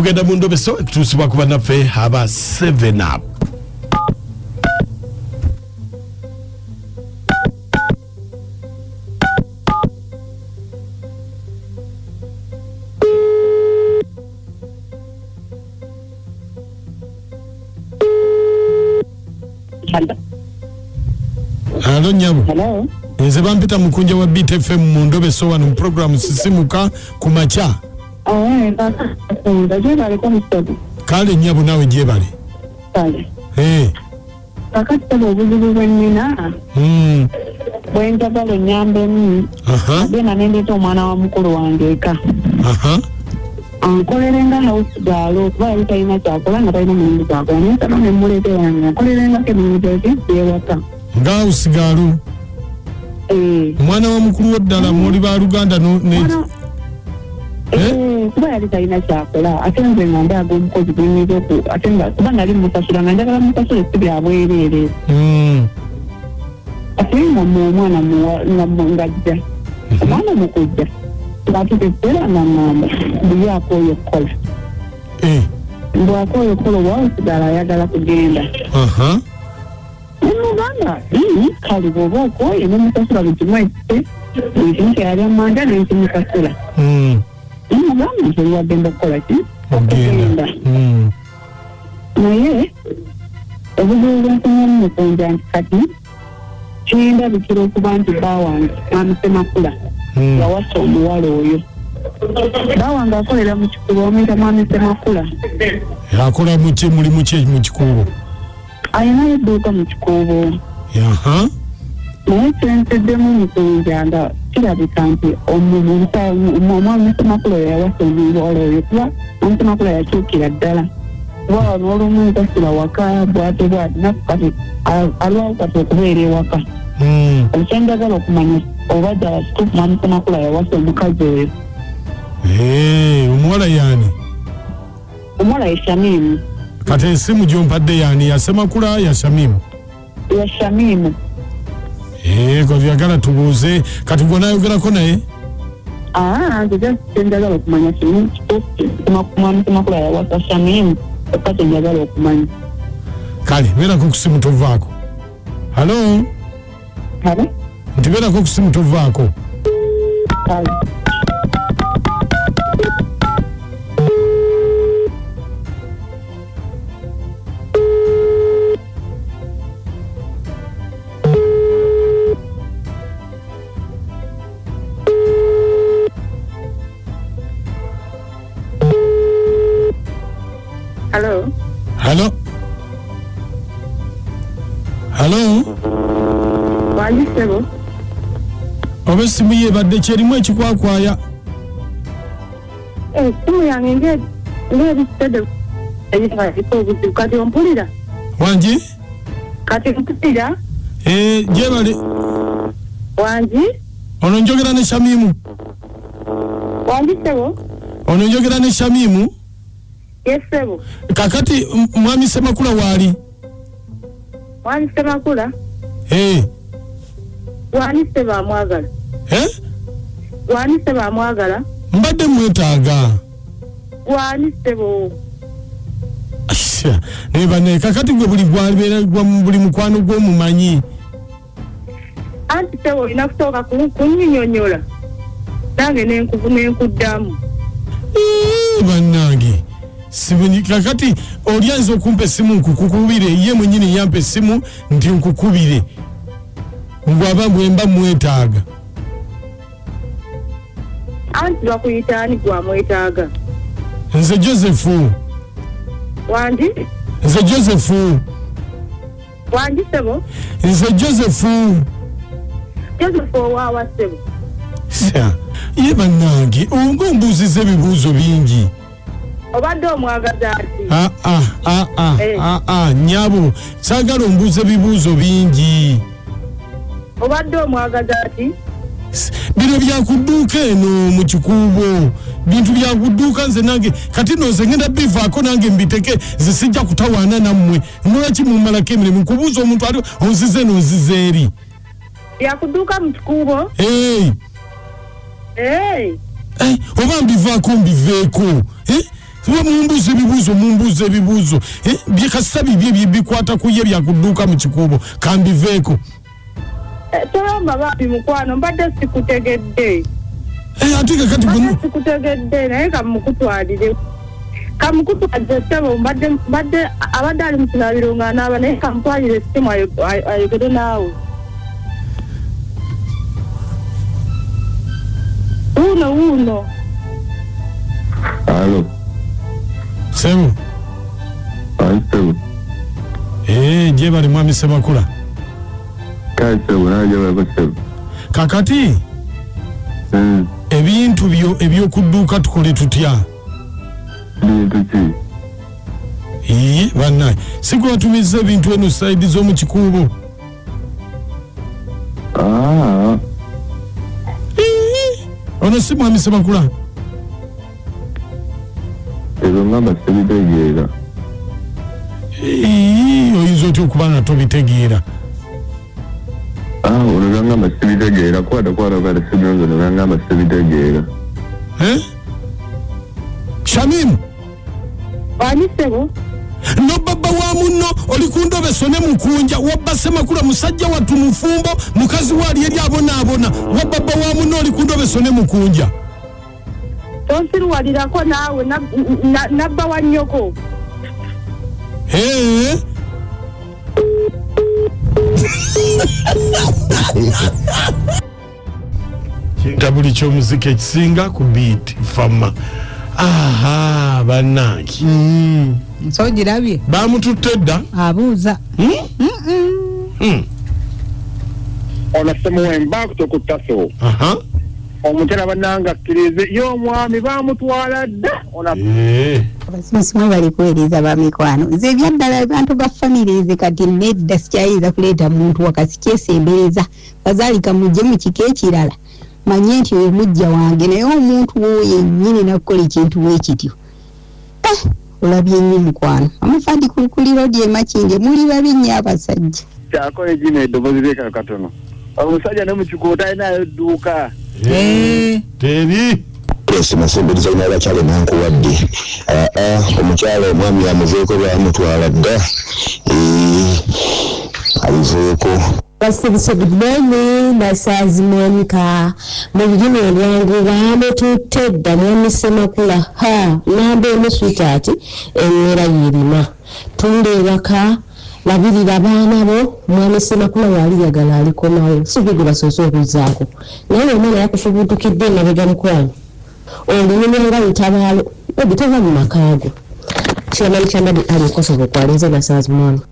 Kugenda mu ndobeso tusiba kuba naffe haba 7 up. Hello Nyabu. Hello. Nze bampita mukunja wa BTFM mu ndobeso wano mu program sisimuka kumacha. Ndajeba kwa mstodo. Kale Nyabu nawe jebale. Kale. Kakati tabo obuzibu bwennina. Bwenja balo nyambe ni. Bena nende omwana wa mukulu wange eka. Ankolerenga house galo kuba yalina kyakola nga talina mulimu gwakola naye saba nemulete wange ankolerenga emirimu gyeke yewaka. Nga house galo. Mwana wa mukulu ddala muri ba Luganda kuba yali talina kyakola ate nze nga ndaga omukozi gwenyiza oku ate nga kuba nali musasula nga njagala musasula si byabwereere ate nga omwana ngajja omwana mukujja batutesera nga ngamba buyako oyo okukola bwako oyo okukola obwawosigala ayagala kugenda nemugamba kale bwoba okoye nemusasula buli kimu ekise buli kimu kyeyali amanja nenkimusasula nemugamba nti oliwagenda okukola ki okugenda naye obuzibu bwenfunyamu mukunja nti kati kindabikira okuba nti bawange mwami Ssemakula yawasa omuwala oyo bawange akolera mu kikubo omuyita mwami Ssemakula akola mulimu ki mu kikubo ayinayo edduuka mu kikubo naye kyenseddemu mukunja nga kirabika nti omwami Ssemakula oyo yawasa omuwala oyo kuba mwami Ssemakula yakyukira ddala kuba n'olumu ntasula waka bwate bwati naku kati alwawo kati okubeera ewaka ekyenjagala okumanya oba ddala kituufu mwami Ssemakula yawasa omukazi oyo omuwala yaani omuwala ye Shamimu kati esimu gyompadde yaani ya Ssemakula ya Shamimu ya Shamimu kati yagala tubuuze kati gwe nayogerako naye nze kyenjagala okumanya kimu kituufu mwami Ssemakula yawasa Shamimu ekka kyenjagala okumanya kale beerako ku simu tovaako halo nti beerako ku simu tovaako kale Halo Walisebo oba esimu yebadde kyerimu ekikwakwaya esimu yange ng'ebitede obuzibu kati ompulira wangi kati mpulira gyebale wangi ono njogera ne Shamimu Walisebo ono njogera ne Shamimu yesebo kakati mwami Ssemakula waali mwami Ssemakula wani seba amwagala wani seba amwagala mbadde mwetaaga wani sebo nebane kakati gwe buli mukwano gw'omumanyi anti sebo olina kusooka kunyinyonyola nange nenkuddamu bannange kakati olyanza okumpa essimu nkukubire ye mwenyini yampa essimu nti nkukubire ngwaba bwemba mwetaaga anti bakuyitaani gwamwetaaga nze Josefu wangi nze Josefu wangi sebo nze Josefu owaawa sebo ye bannange ng'ombuuziza ebibuuzo bingi obadde omwagaza ati nyabo saagala ombuuza ebibuuzo bingi obadde omwagaza ati bino byakudduuka eno mu kikuubo bintu byakudduuka nze nange kati noze ngenda bivaako nange mbiteke zisijja kutawaana nammwe nolwaki mumalako emirimu nkubuuza omuntu ali onzize n'onziza eri byakudduuka mu kikuubo oba mbivaako mbiveeko Tuwe mumbuze bibuzo. Bikasabi bikwata kuye bya kuduka mu kikubo kambiveko. Tolomba babi mukwano mbadde sikutegedde. Atika kati kuno sikutegedde naye kamukutwalire. Kamukutwalire sebo mbadde abadali mukirabiro ng'anaaba naye kamutwalire simu ayogere naawe. Uno. Alo. Sebo. Sebo. Je bali mwami Semakula. Sebo naje bali Sebo. Kakati. Ebintu ebyokuduka tukole tutya. Bintu ki? Bana. Siku watumiza ebintu eno side zo mu kikubo. Ono si mwami Semakula. Ezo ngamba sibitegeera. Oyinza otya okuba nga tobitegeera. Ono ngamba sibitegeera kwata kale sibyozo ngamba sibitegeera. Shamim. Ani Sebo? No baba wa muno olikundobe sone mukunja wabba Semakula musajja watu mufumbo mukazi wali eri abona wa baba wa muno olikundobe sone mukunja. Tonsiru walirako naawe nabba wa nnyoko. Tabuli ky'omuziki ekisinga ku beat fama. Bannange. So girabye. Bamututte dda. Abuuza. Ono Semuwemba kutokutta so. Omutera bannange akkirize y'omwami baamutwala dda. Abasimu bali kuweereza bamikwano. Nze byaddala abantu ba family kati nedda sikyayiza kuleeta muntu wakati kyesembereza. Bazaalika mujje mu kiko ekirala. Manye nti oyo mujja wange naye omuntu wowe yennyini nakukola ekintu weekityo. Olabye nnyo mukwano. Amufadi kuli road Makindye muli babi nnyo abasajja. Kyako egino eddoboozi lyeka katono. Omusajja ne mu kikubo talinayo dduuka. Teri. Masembereza n'abakyala nankuwadde. Omukyala omwami amuveeko bamutwala dda. Aliveeko. Good morning, Mrs. Monica. Mujini wangu bamututte dda mwami Semakula. Namba emu sweetheart ennyera yirima. Tundeebaka labirira abaana bo mwami Semakula wali yagala alikomawo. Sibigwe basoose okuzzaako. Naye omwana yakufubutukidde emabega mukwano. Olunyumya nga lutabaalo obitava mu makaago. Chairman Chambadi alikosobola okwaliza Mrs. Monica.